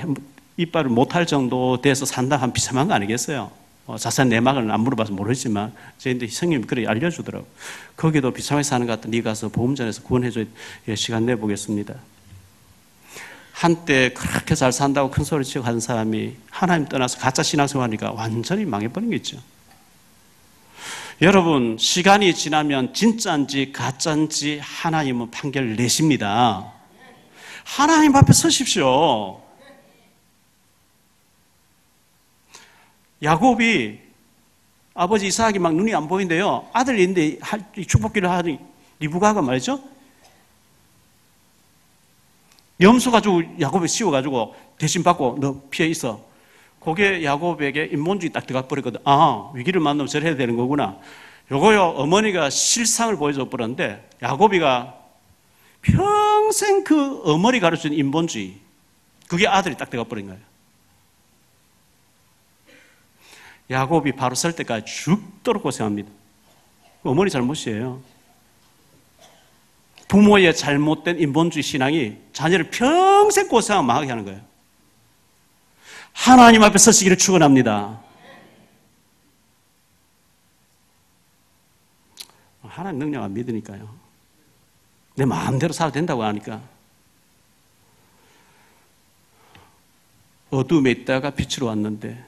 이빨을 못할 정도 돼서 산다 하면 비참한 거 아니겠어요? 자세한 내막은 안 물어봐서 모르지만 저희한테 성님이 그렇게 알려주더라고요. 거기도 비참하게 사는 것 같다. 네 가서 보험전에서 구원해줘야 시간 내보겠습니다. 한때 그렇게 잘 산다고 큰 소리 치고 한 사람이 하나님 떠나서 가짜 신앙생활 하니까 완전히 망해버린 게 있죠. 여러분, 시간이 지나면 진짜인지 가짜인지 하나님은 판결을 내십니다. 하나님 앞에 서십시오. 야곱이 아버지 이삭이 막 눈이 안 보이는데요. 아들이 있는데 축복기를 하더니 리브가가 말이죠. 염소 가지고 야곱에 씌워가지고 대신 받고 너 피해 있어. 그게 야곱에게 인본주의 딱 들어가 버렸거든. 위기를 만나면 저래야 되는 거구나. 요거요, 어머니가 실상을 보여줘 버렸는데 야곱이가 평생 그 어머니 가르친 인본주의, 그게 아들이 딱 들어가 버린 거예요. 야곱이 바로 설 때까지 죽도록 고생합니다. 어머니 잘못이에요. 부모의 잘못된 인본주의 신앙이 자녀를 평생 고생하고 망하게 하는 거예요. 하나님 앞에 서시기를 축원합니다. 하나님 능력 안 믿으니까요. 내 마음대로 살아도 된다고 하니까. 어둠에 있다가 빛으로 왔는데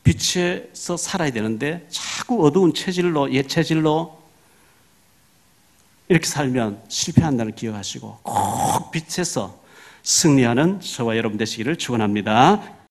빛에서 살아야 되는데 자꾸 어두운 체질로, 옛 체질로 이렇게 살면 실패한다는 기억하시고 꼭 빛에서 승리하는 저와 여러분 되시기를 축원합니다.